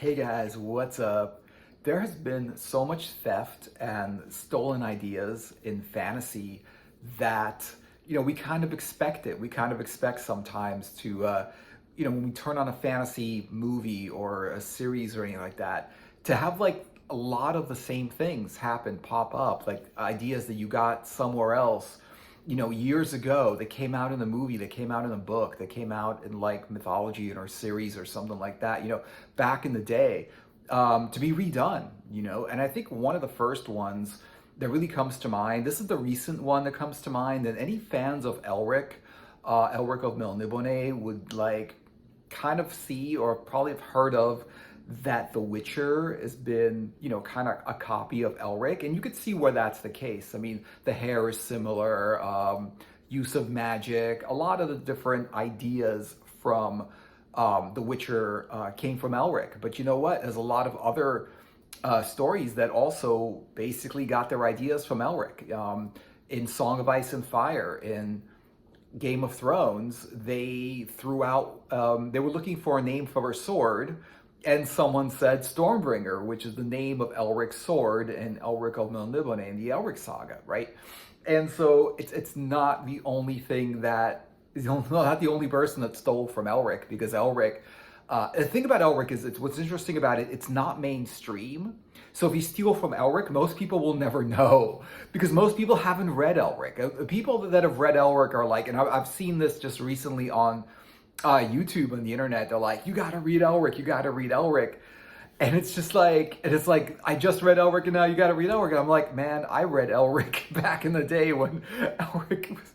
Hey guys, what's up? There has been so much theft and stolen ideas in fantasy that, we kind of expect it. We kind of expect sometimes to, when we turn on a fantasy movie or a series or anything like that, to have like a lot of the same things happen, pop up, like ideas that you got somewhere else years ago that came out in the movie, that came out in a book, that came out in like mythology in our series or something like that, back in the day, to be redone, And I think one of the first ones that really comes to mind, this is the recent one that comes to mind, and any fans of Elric of Melniboné would like kind of see or probably have heard of that The Witcher has been, kind of a copy of Elric, and you could see where that's the case. I mean, the hair is similar, use of magic, a lot of the different ideas from The Witcher came from Elric. But you know what? There's a lot of other stories that also basically got their ideas from Elric. In Song of Ice and Fire, in Game of Thrones, they threw out, they were looking for a name for her sword, and someone said Stormbringer, which is the name of Elric's sword in Elric of Melniboné in the Elric saga, right? And so it's not the only thing that is not the only person that stole from Elric, because Elric, the thing about Elric is, it's what's interesting about it, it's not mainstream. So if you steal from Elric, most people will never know, because most people haven't read Elric. People that have read Elric are like, and I've seen this just recently on YouTube and the internet, they're like, you gotta read Elric, you gotta read Elric. And it's just like, I just read Elric and now you gotta read Elric. And I'm like, man, I read Elric back in the day when Elric was,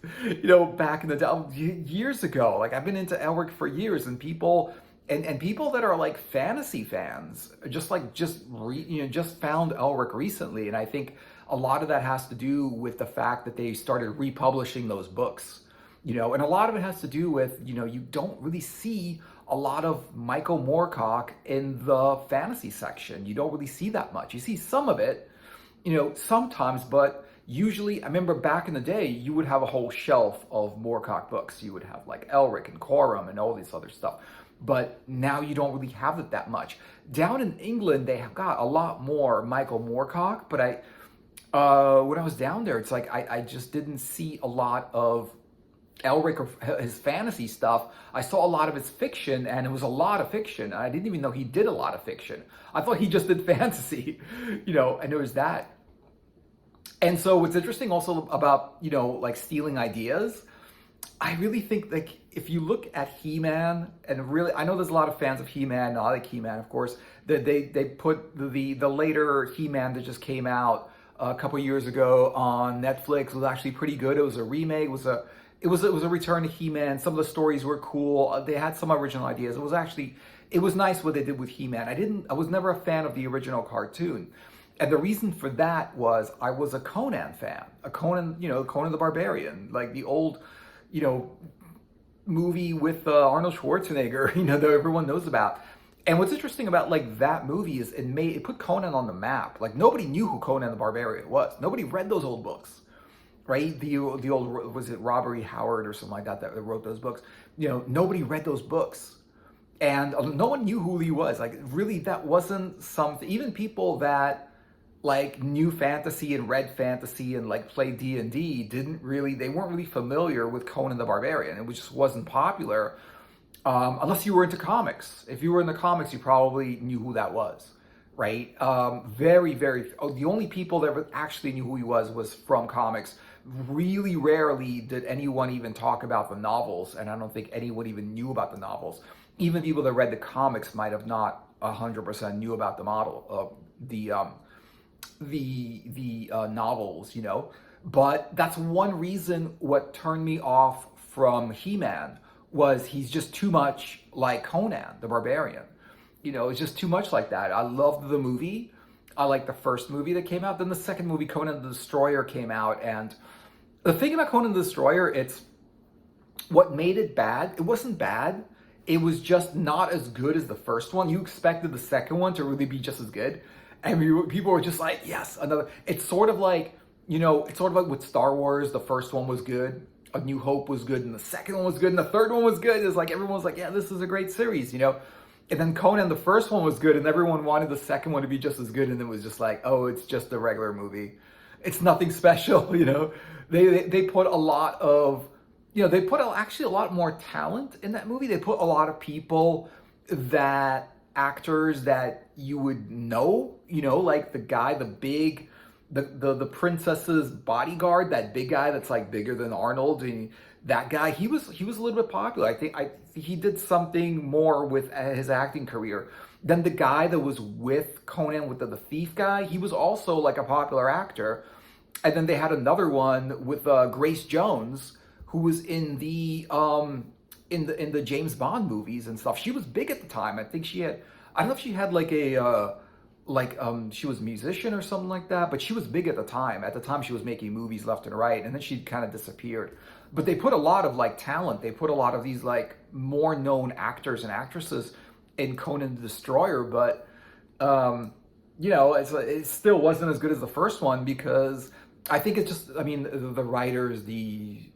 back in the day, years ago. Like, I've been into Elric for years, and people, and people that are like fantasy fans, just found Elric recently. And I think a lot of that has to do with the fact that they started republishing those books. And a lot of it has to do with, you don't really see a lot of Michael Moorcock in the fantasy section. You don't really see that much. You see some of it, sometimes, but usually, I remember back in the day, you would have a whole shelf of Moorcock books. You would have like Elric and Corum and all this other stuff. But now you don't really have it that much. Down in England, they have got a lot more Michael Moorcock, but when I was down there, it's like I just didn't see a lot of Elric or his fantasy stuff. I saw a lot of his fiction, and it was a lot of fiction. I didn't even know he did a lot of fiction. I thought he just did fantasy, and there was that. And so what's interesting also about, like stealing ideas, I really think like if you look at He-Man, and really, I know there's a lot of fans of He-Man, and I like He-Man, of course, that they put the later He-Man that just came out a couple years ago on Netflix was actually pretty good. It was a remake, it was a return to He-Man. Some of the stories were cool. They had some original ideas. It was nice what they did with He-Man. I was never a fan of the original cartoon. And the reason for that was I was a Conan fan. Conan the Barbarian, like the old, movie with Arnold Schwarzenegger, that everyone knows about. And what's interesting about like that movie is it put Conan on the map. Like, nobody knew who Conan the Barbarian was. Nobody read those old books. Right? The old, was it Robert E. Howard or something like that wrote those books? Nobody read those books. And no one knew who he was. Like, really, that wasn't something, even people that like knew fantasy and read fantasy and like played D&D they weren't really familiar with Conan the Barbarian. It just wasn't popular unless you were into comics. If you were in the comics, you probably knew who that was. Right? The only people that actually knew who he was from comics. Really rarely did anyone even talk about the novels, and I don't think anyone even knew about the novels. Even people that read the comics might have not 100% knew about the novels, But that's one reason what turned me off from He-Man was he's just too much like Conan the Barbarian. It's just too much like that. I loved the movie. I liked the first movie that came out. Then the second movie, Conan the Destroyer, came out, and the thing about Conan the Destroyer, it's what made it bad. It wasn't bad. It was just not as good as the first one. You expected the second one to really be just as good. And people were just like, yes, another. It's sort of like, with Star Wars, the first one was good. A New Hope was good, and the second one was good, and the third one was good. It's like, everyone was like, yeah, this is a great series, And then Conan, the first one was good, and everyone wanted the second one to be just as good, and it was just like, oh, it's just a regular movie. It's nothing special, you know. They put a lot of, you know, they put actually a lot more talent in that movie. They put a lot of people that actors that you would know, you know, like the guy, the big, the princess's bodyguard, that big guy that's like bigger than Arnold, and that guy, he was a little bit popular. I he did something more with his acting career. Then the guy that was with Conan, with the thief guy, he was also like a popular actor. And then they had another one with Grace Jones, who was in the James Bond movies and stuff. She was big at the time. I think she had, I don't know if she had like a she was a musician or something like that, but she was big at the time. At the time she was making movies left and right, and then she kind of disappeared. But they put a lot of like talent. They put a lot of these like more known actors and actresses in Conan the Destroyer, but you know, it still wasn't as good as the first one because I think it's just, I mean, the writers, the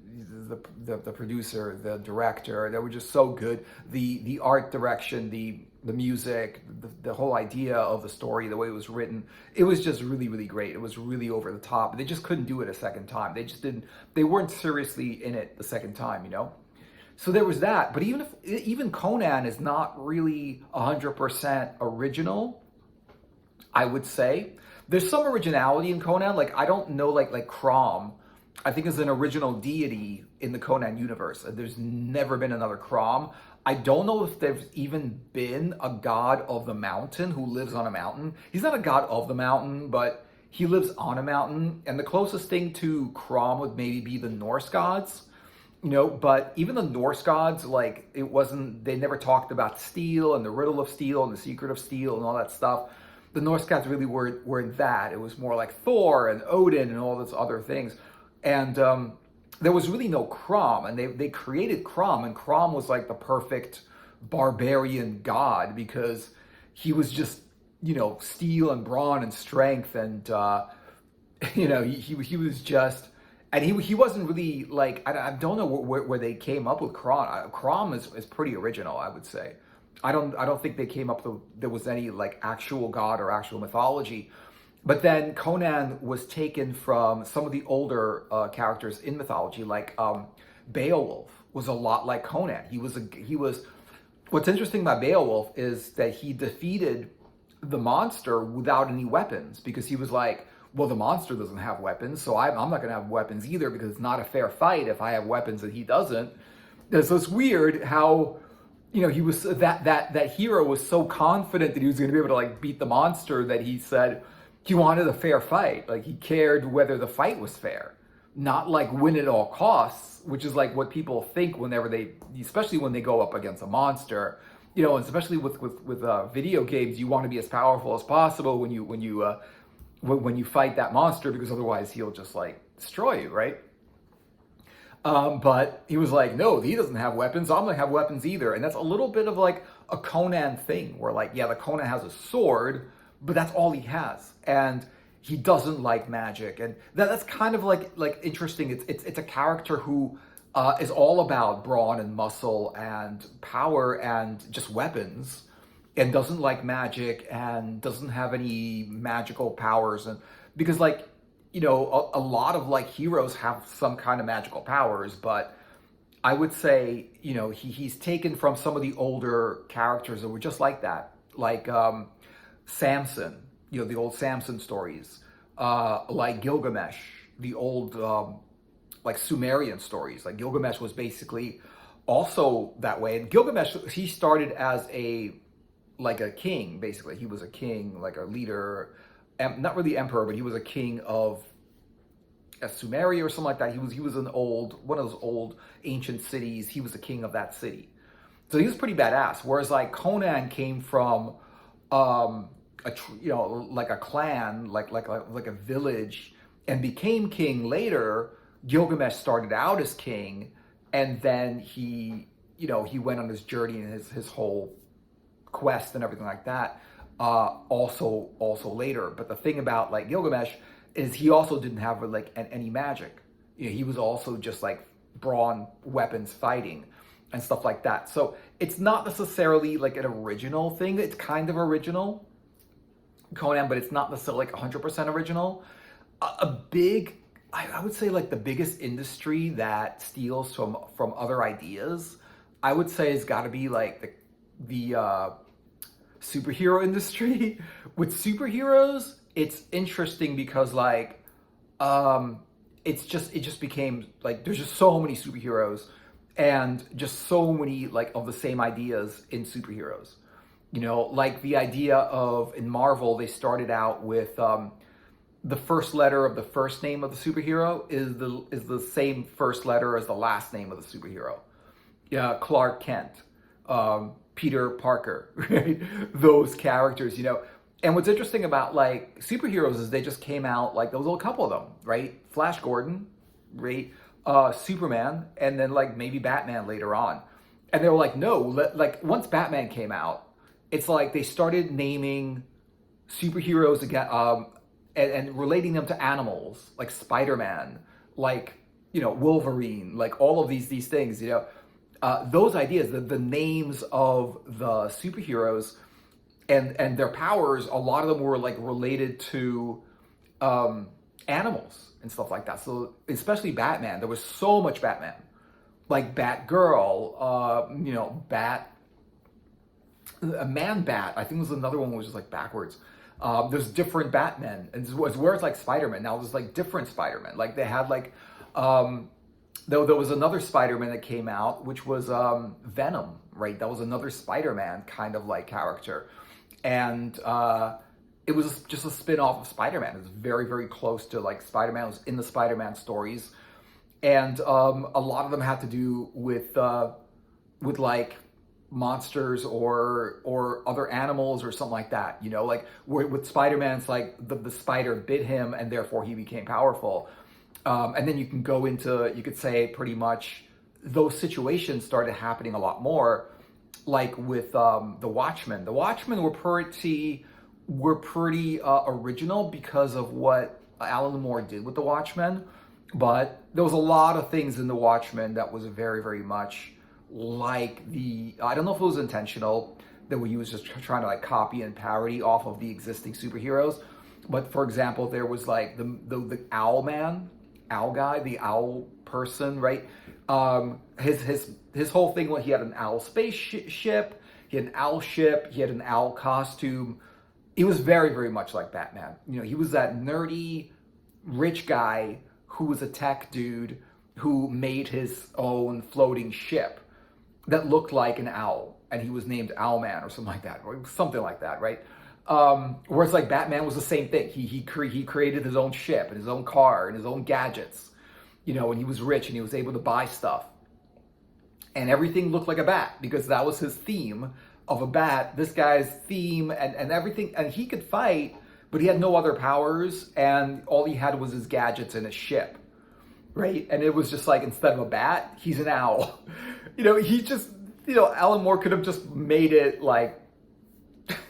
producer, the director, they were just so good. The art direction, the music, the whole idea of the story, the way it was written, it was just really, really great. It was really over the top. They just couldn't do it a second time. They just didn't, they weren't seriously in it the second time, you know? So there was that. But even Conan is not really 100% original, I would say. There's some originality in Conan. Like, I don't know, like Crom, I think is an original deity in the Conan universe. There's never been another Crom. I don't know if there's even been a god of the mountain who lives on a mountain. He's not a god of the mountain, but he lives on a mountain. And the closest thing to Crom would maybe be the Norse gods, you know, but even the Norse gods, like, it wasn't, they never talked about steel and the riddle of steel and the secret of steel and all that stuff. The Norse gods really weren't that. It was more like Thor and Odin and all those other things. And there was really no Crom, and they created Crom, and Crom was like the perfect barbarian god because he was just, you know, steel and brawn and strength, and you know, he was just, and he wasn't really like, I don't know where they came up with Crom. Crom is pretty original, I would say. I don't think they came up with, there was any like actual god or actual mythology. But then Conan was taken from some of the older characters in mythology, like Beowulf was a lot like Conan. He was. What's interesting about Beowulf is that he defeated the monster without any weapons because he was like, well, the monster doesn't have weapons, so I'm not going to have weapons either because it's not a fair fight if I have weapons and he doesn't. And so it's weird how, you know, he was that hero was so confident that he was going to be able to like beat the monster that he said he wanted a fair fight. Like, he cared whether the fight was fair, not like win at all costs, which is like what people think whenever especially when they go up against a monster, you know, and especially with video games, you want to be as powerful as possible when you fight that monster because otherwise he'll just like destroy you, right? But he was like, no, he doesn't have weapons, so I'm gonna have weapons either. And that's a little bit of like a Conan thing where like, yeah, the Conan has a sword, but that's all he has, and he doesn't like magic, and that's kind of like interesting. It's a character who is all about brawn and muscle and power and just weapons, and doesn't like magic and doesn't have any magical powers, and because like, you know, a lot of like heroes have some kind of magical powers, but I would say, you know, he's taken from some of the older characters that were just like that, like Samson, you know, the old Samson stories, like Gilgamesh, the old like Sumerian stories. Like Gilgamesh was basically also that way. And Gilgamesh, he started as a king, basically. He was a king, like a leader, not really emperor, but he was a king of a Sumeria or something like that. He was one of those old ancient cities. He was the king of that city. So he was pretty badass. Whereas like Conan came from like a clan, like a village, and became king later. Gilgamesh started out as king, and then he went on his journey and his whole quest and everything like that. Also later. But the thing about like Gilgamesh is he also didn't have like any magic. You know, he was also just like brawn, weapons, fighting, and stuff like that. So it's not necessarily like an original thing. It's kind of original, Conan, but it's not necessarily like 100% original. A big, I would say like the biggest industry that steals from other ideas, I would say has got to be like the superhero industry. With superheroes, it's interesting because like it just became like there's just so many superheroes and just so many like of the same ideas in superheroes. You know, like the idea of in Marvel, they started out with the first letter of the first name of the superhero is the same first letter as the last name of the superhero. Yeah, Clark Kent, Peter Parker, right? Those characters, you know. And what's interesting about like superheroes is they just came out like there was a couple of them, right? Flash Gordon, right? Superman, and then like maybe Batman later on. And they were like, no, like once Batman came out, it's like they started naming superheroes again, and relating them to animals, like Spider-Man, like you know Wolverine, like all of these things, you know. Those ideas, the names of the superheroes and their powers, a lot of them were like related to animals and stuff like that. So especially Batman, there was so much Batman, like Batgirl, you know, Man Bat. I think was another one was just like backwards. There's different Batmen, and it's where it's like Spider-Man. Now there's like different Spider-Man. Like they had like though there was another Spider-Man that came out, which was Venom, right? That was another Spider-Man kind of like character. And it was just a spin-off of Spider-Man. It was very, very close to like Spider-Man. It was in the Spider-Man stories. And a lot of them had to do with like monsters or other animals or something like that. You know, like with Spider-Man, it's like the spider bit him and therefore he became powerful. And then you can go into, you could say pretty much those situations started happening a lot more, like with the Watchmen. The Watchmen were pretty original because of what Alan Moore did with the Watchmen. But there was a lot of things in the Watchmen that was very, very much like I don't know if it was intentional, that he was just trying to like copy and parody off of the existing superheroes. But for example, there was like the Owl Man, Owl guy, the owl person, right? His whole thing was he had an owl spaceship, he had an owl ship, he had an owl costume. He was very, very much like Batman. You know, he was that nerdy, rich guy who was a tech dude who made his own floating ship that looked like an owl, and he was named Owlman or something like that, or something like that, right? Whereas like Batman was the same thing. He created his own ship and his own car and his own gadgets, you know, and he was rich and he was able to buy stuff. And everything looked like a bat because that was his theme of a bat. This guy's theme and everything, and he could fight, but he had no other powers, and all he had was his gadgets and his ship, right? And it was just like, instead of a bat, he's an owl. You know, he just, you know, Alan Moore could have just made it like,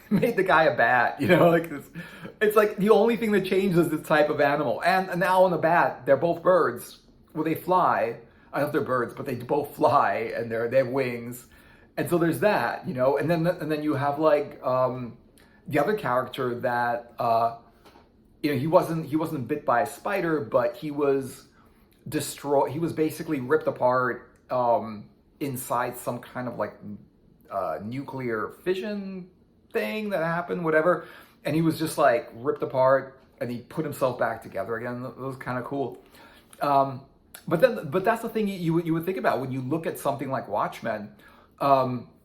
made the guy a bat, you know, like it's like the only thing that changes the type of animal. And an owl and a bat, they're both birds. Well, they fly. I don't know if they're birds, but they both fly and they have wings. And so there's that, you know, and then you have like the other character that you know, he wasn't bit by a spider, but he was destroyed. He was basically ripped apart inside some kind of like nuclear fission thing that happened, whatever. And he was just like ripped apart, and he put himself back together again. It was kind of cool. But that's the thing you would think about when you look at something like Watchmen.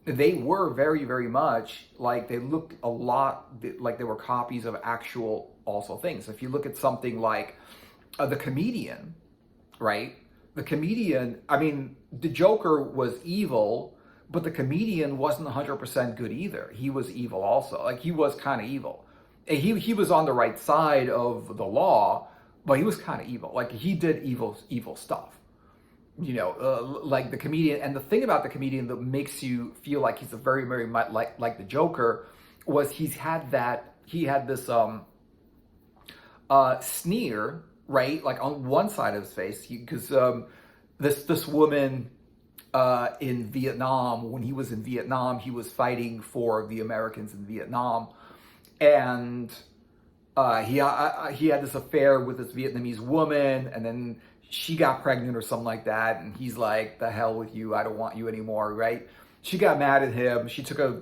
They were very, very much like, they looked a lot like they were copies of actual also things. If you look at something like The Comedian, right? The Comedian, I mean, the Joker was evil, but the Comedian wasn't 100% good either. He was evil also. Like, he was kind of evil. And he was on the right side of the law, but he was kind of evil. Like, he did evil stuff. You know, like the Comedian. And the thing about the Comedian that makes you feel like he's a very, very much like the Joker was he had this sneer, right? Like on one side of his face, because this woman in Vietnam. When he was in Vietnam, he was fighting for the Americans in Vietnam, and he had this affair with this Vietnamese woman, and then she got pregnant or something like that, and he's like, "The hell with you! I don't want you anymore." Right? She got mad at him. She took a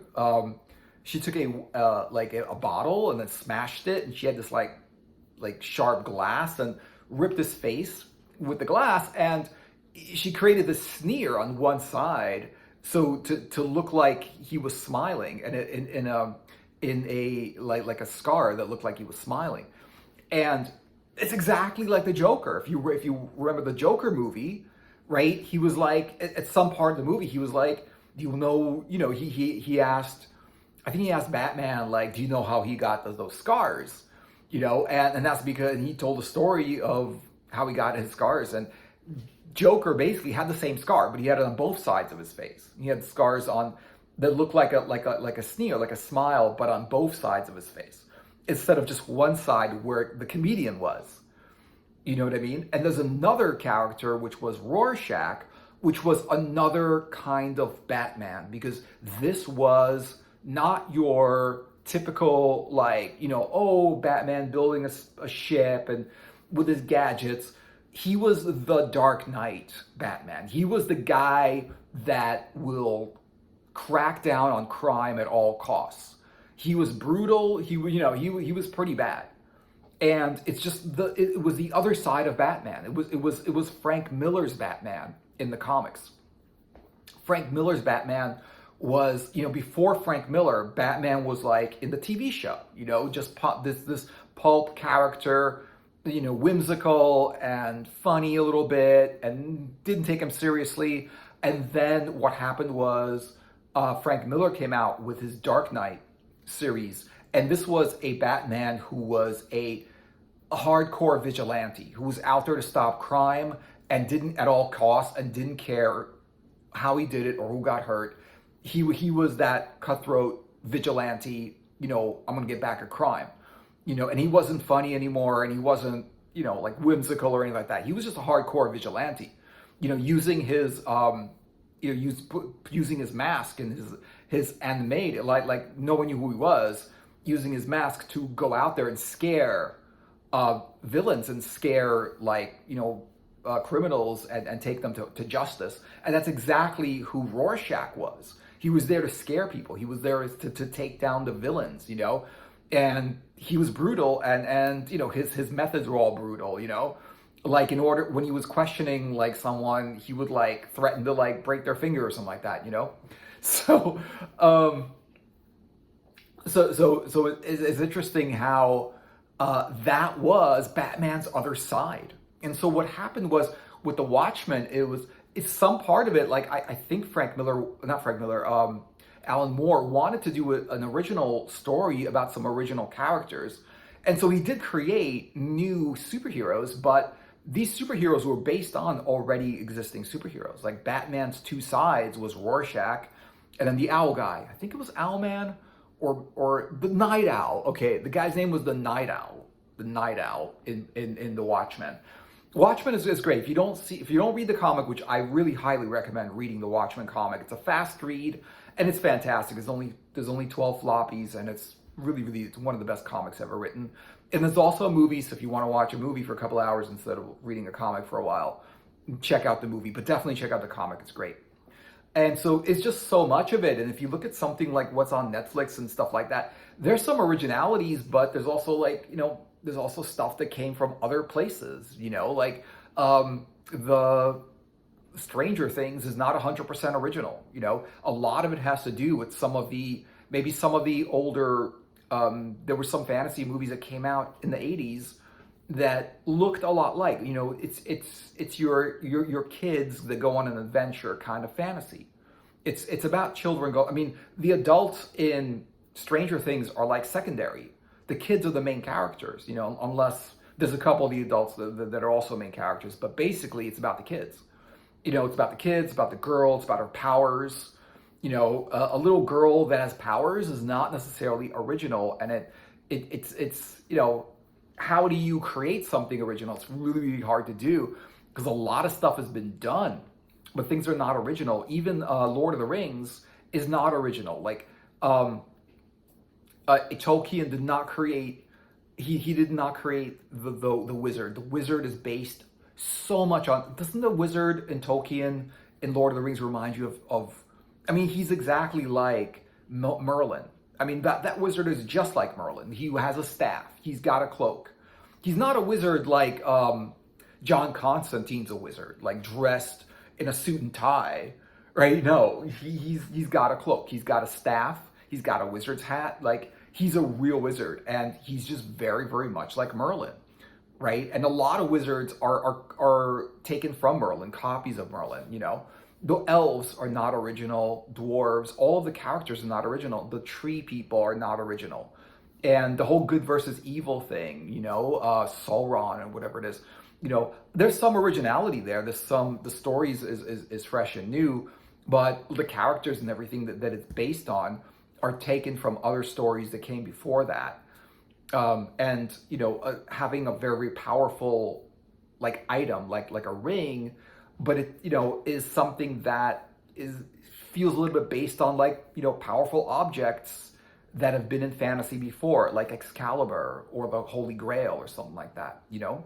bottle and then smashed it, and she had this like sharp glass and ripped his face with the glass, and she created this sneer on one side, so to look like he was smiling, and in a like a scar that looked like he was smiling. And it's exactly like the Joker. If you remember the Joker movie, right? He was like, at some part of the movie, he was like, he asked, I think he asked Batman, like, do you know how he got those scars? And that's because he told the story of how he got his scars. And Joker basically had the same scar, but he had it on both sides of his face. He had scars on that looked like a sneer, like a smile, but on both sides of his face, instead of just one side where the comedian was. You know what I mean? And there's another character, which was Rorschach, which was another kind of Batman, because this was not your typical, Batman building a ship and with his gadgets. He was the Dark Knight Batman. He was the guy that will crack down on crime at all costs. He was brutal. He was pretty bad. And it's just it was the other side of Batman. It was Frank Miller's Batman in the comics. Frank Miller's Batman was, before Frank Miller, Batman was like in the TV show, just this pulp character, whimsical and funny a little bit, and didn't take him seriously. And then what happened was Frank Miller came out with his Dark Knight series, and this was a Batman who was a hardcore vigilante, who was out there to stop crime and didn't at all costs, and didn't care how he did it or who got hurt. He was that cutthroat vigilante, I'm gonna get back at crime, and he wasn't funny anymore, and he wasn't, like whimsical or anything like that. He was just a hardcore vigilante, using his using his mask and his animated, like no one knew who he was, using his mask to go out there and scare villains and scare criminals and take them to justice. And that's exactly who Rorschach was. He was there to scare people. He was there to take down the villains, and he was brutal, and his methods were all brutal, like when he was questioning someone, he would threaten to break their finger or something like that, so it's interesting how that was Batman's other side. And so what happened was with the Watchmen, it's some part of it, I think Alan Moore wanted to do an original story about some original characters. And so he did create new superheroes, but these superheroes were based on already existing superheroes. Like Batman's two sides was Rorschach, and then the Owl guy. I think it was Owlman or the Night Owl. Okay, the guy's name was the Night Owl. The Night Owl in the Watchmen. Watchmen is great. If you don't read the comic, which I really highly recommend reading the Watchmen comic. It's a fast read and it's fantastic. There's only 12 floppies, and it's it's one of the best comics ever written. And there's also a movie, so if you want to watch a movie for a couple hours instead of reading a comic for a while, check out the movie, but definitely check out the comic. It's great. And so it's just so much of it. And if you look at something like what's on Netflix and stuff like that, there's some originalities, but there's also there's also stuff that came from other places, the Stranger Things is not 100% original, a lot of it has to do with some of the older, there were some fantasy movies that came out in the 80s that looked a lot like, it's your kids that go on an adventure kind of fantasy. It's about children the adults in Stranger Things are secondary. The kids are the main characters, unless there's a couple of the adults that are also main characters, but basically it's about the kids. It's about the kids, about the girl, it's about her powers. A little girl that has powers is not necessarily original, and it's how do you create something original? It's really, really hard to do because a lot of stuff has been done but things are not original. Even Lord of the Rings is not original. Like Tolkien did not create. He did not create the wizard. The wizard is based so much on. Doesn't the wizard in Tolkien in Lord of the Rings remind you of I mean, he's exactly like Merlin. I mean, that wizard is just like Merlin. He has a staff. He's got a cloak. He's not a wizard like John Constantine's a wizard, like dressed in a suit and tie, right? No, he's got a cloak. He's got a staff. He's got a wizard's hat. Like, he's a real wizard, and he's just very, very much like Merlin, right? And a lot of wizards are taken from Merlin, copies of Merlin, you know? The elves are not original, dwarves, all of the characters are not original. The tree people are not original. And the whole good versus evil thing, you know, Sauron and whatever it is, you know, there's some originality there. The stories is fresh and new, but the characters and everything that it's based on are taken from other stories that came before that. And, you know, having a very powerful, like, item, like a ring, but it, you know, is something that feels a little bit based on, like, you know, powerful objects that have been in fantasy before, like Excalibur or the Holy Grail or something like that, you know?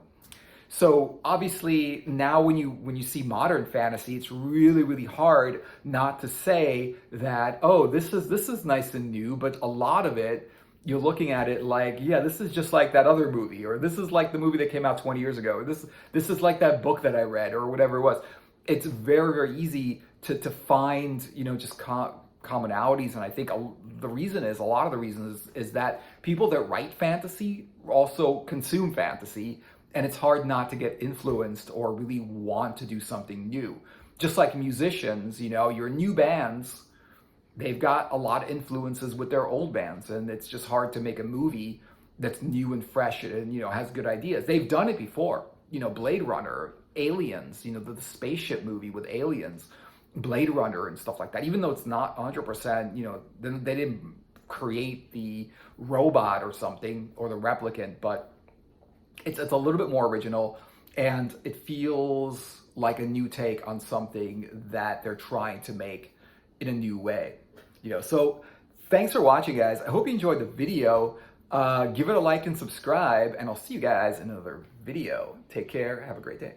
So obviously now when you see modern fantasy, it's really, really hard not to say that, oh, this is nice and new, but a lot of it, you're looking at it like, yeah, this is just like that other movie, or this is like the movie that came out 20 years ago, or this is like that book that I read, or whatever it was. It's very, very easy to find, you know, just commonalities. And I think a lot of the reasons is that people that write fantasy also consume fantasy, and it's hard not to get influenced or really want to do something new. Just like musicians, you know, your new bands, they've got a lot of influences with their old bands, and it's just hard to make a movie that's new and fresh and, you know, has good ideas. They've done it before, you know, Blade Runner, Aliens, you know, the spaceship movie with aliens, Blade Runner and stuff like that. Even though it's not 100%, you know, they didn't create the robot or something, or the replicant, but it's a little bit more original, and it feels like a new take on something that they're trying to make in a new way, you know. So thanks for watching, guys. I hope you enjoyed the video. Give it a like and subscribe, and I'll see you guys in another video. Take care. Have a great day.